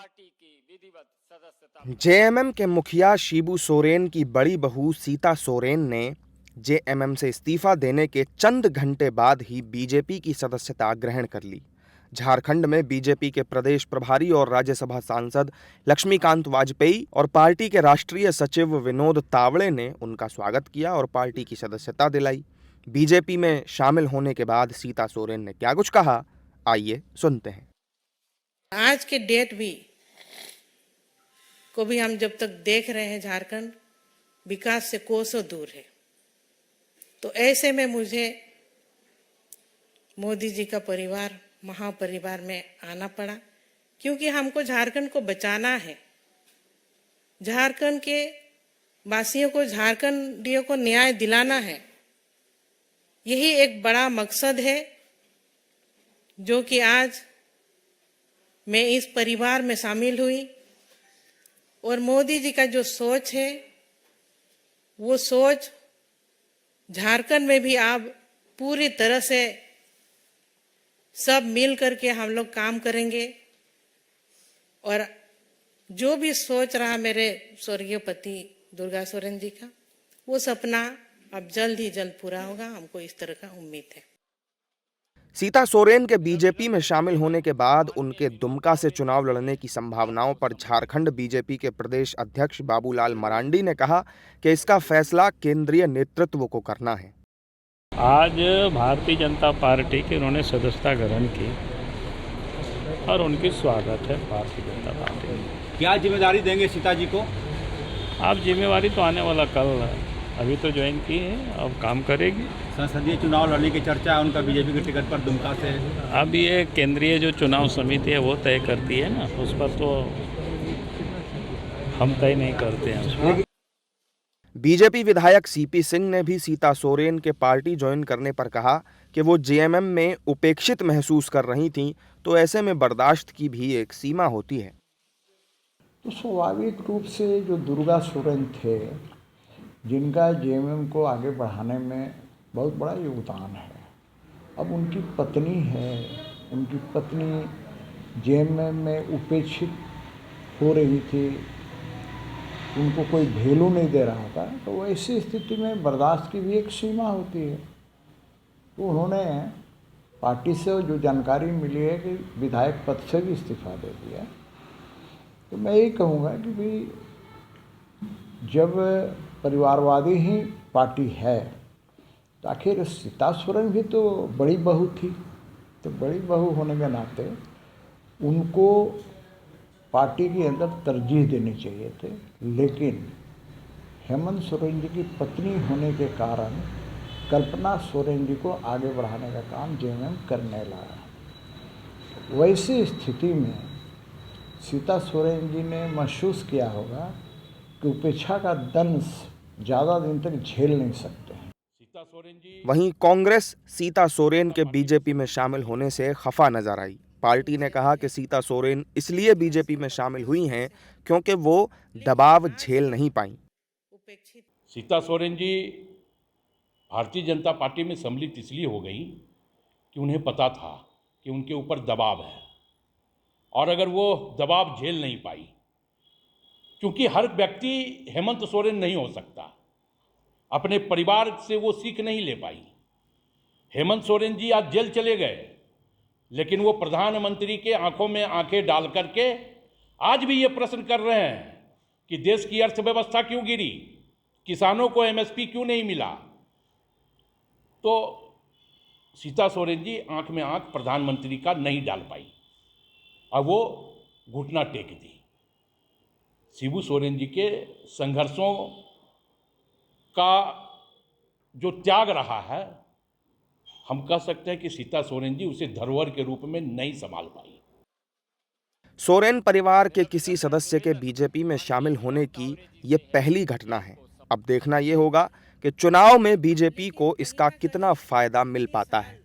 Party की विधिवत सदस्यता। जेएमएम के मुखिया शिबू सोरेन की बड़ी बहू सीता सोरेन ने जेएमएम से इस्तीफा देने के चंद घंटे बाद ही बीजेपी की सदस्यता ग्रहण कर ली। झारखंड में बीजेपी के प्रदेश प्रभारी और राज्यसभा सांसद लक्ष्मीकांत वाजपेयी और पार्टी के राष्ट्रीय सचिव विनोद तावड़े ने उनका स्वागत किया और पार्टी की सदस्यता दिलाई। बीजेपी में शामिल होने के बाद सीता सोरेन ने क्या कुछ कहा, आइए सुनते हैं। आज के डेट को भी हम जब तक देख रहे हैं, झारखंड विकास से कोसों दूर है। तो ऐसे में मुझे मोदी जी का परिवार, महापरिवार में आना पड़ा, क्योंकि हमको झारखंड को बचाना है। झारखंड के वासियों को, झारखंडियों को न्याय दिलाना है। यही एक बड़ा मकसद है जो कि आज मैं इस परिवार में शामिल हुई। और मोदी जी का जो सोच है, वो सोच झारखंड में भी अब पूरी तरह से सब मिल करके हम लोग काम करेंगे। और जो भी सोच रहा मेरे स्वर्गीय पति दुर्गा सोरेन जी का, वो सपना अब जल्द ही जल्द पूरा होगा, हमको इस तरह का उम्मीद है। सीता सोरेन के बीजेपी में शामिल होने के बाद उनके दुमका से चुनाव लड़ने की संभावनाओं पर झारखंड बीजेपी के प्रदेश अध्यक्ष बाबूलाल मरांडी ने कहा कि इसका फैसला केंद्रीय नेतृत्व को करना है। आज भारतीय जनता पार्टी के उन्होंने सदस्यता ग्रहण की और उनकी स्वागत है भारतीय जनता पार्टी में। क्या जिम्मेदारी देंगे सीता जी को? आप जिम्मेवारी तो आने वाला कल है, अभी तो ज्वाइन की है, अब काम करेगी। संसदीय चुनाव लड़ने की चर्चा है उनका बीजेपी के टिकट पर दुमका से। अब ये केंद्रीय जो चुनाव समिति है वो तय करती है ना, उस पर तो हम तय नहीं करते हैं। बीजेपी विधायक सीपी सिंह ने भी सीता सोरेन के पार्टी ज्वाइन करने पर कहा कि वो जेएमएम में उपेक्षित महसूस कर रही थीं, तो ऐसे में बर्दाश्त की भी एक सीमा होती है। तो स्वाभाविक रूप से जो दुर्गा सोरेन थे, जिनका जेएमएम को आगे बढ़ाने में बहुत बड़ा योगदान है, अब उनकी पत्नी है, उनकी पत्नी जेएमएम में उपेक्षित हो रही थी, उनको कोई वैल्यू नहीं दे रहा था, तो ऐसी स्थिति में बर्दाश्त की भी एक सीमा होती है। तो उन्होंने पार्टी से जो जानकारी मिली है कि विधायक पद से भी इस्तीफा दे दिया। तो मैं यही कहूँगा कि भाई जब परिवारवादी ही पार्टी है, तो आखिर सीता सोरेन भी तो बड़ी बहू थी, तो बड़ी बहू होने के नाते उनको पार्टी के अंदर तरजीह देनी चाहिए थे। लेकिन हेमंत सोरेन जी की पत्नी होने के कारण कल्पना सोरेन जी को आगे बढ़ाने का काम जेएमएम करने लगा। वैसी स्थिति में सीता सोरेन जी ने महसूस किया होगा कि उपेक्षा का दंश ज़्यादा दिन तक झेल नहीं सकते हैं। वहीं कांग्रेस सीता सोरेन के बीजेपी में शामिल होने से खफा नजर आई। पार्टी ने कहा कि सीता सोरेन इसलिए बीजेपी में शामिल हुई हैं क्योंकि वो दबाव झेल नहीं पाई। सीता सोरेन जी भारतीय जनता पार्टी में सम्मिलित इसलिए हो गई कि उन्हें पता था कि उनके ऊपर दबाव है, और अगर वो दबाव झेल नहीं पाई, क्योंकि हर व्यक्ति हेमंत सोरेन नहीं हो सकता, अपने परिवार से वो सीख नहीं ले पाई। हेमंत सोरेन जी आज जेल चले गए, लेकिन वो प्रधानमंत्री के आंखों में आंखें डाल करके आज भी ये प्रश्न कर रहे हैं कि देश की अर्थव्यवस्था क्यों गिरी, किसानों को एमएसपी क्यों नहीं मिला। तो सीता सोरेन जी आंख में आंख प्रधानमंत्री का नहीं डाल पाई और वो घुटना टेक दी। शिबू सोरेन जी के संघर्षों का जो त्याग रहा है, हम कह सकते हैं कि सीता सोरेन जी उसे धरोहर के रूप में नहीं संभाल पाई। सोरेन परिवार के किसी सदस्य के बीजेपी में शामिल होने की ये पहली घटना है। अब देखना ये होगा कि चुनाव में बीजेपी को इसका कितना फायदा मिल पाता है।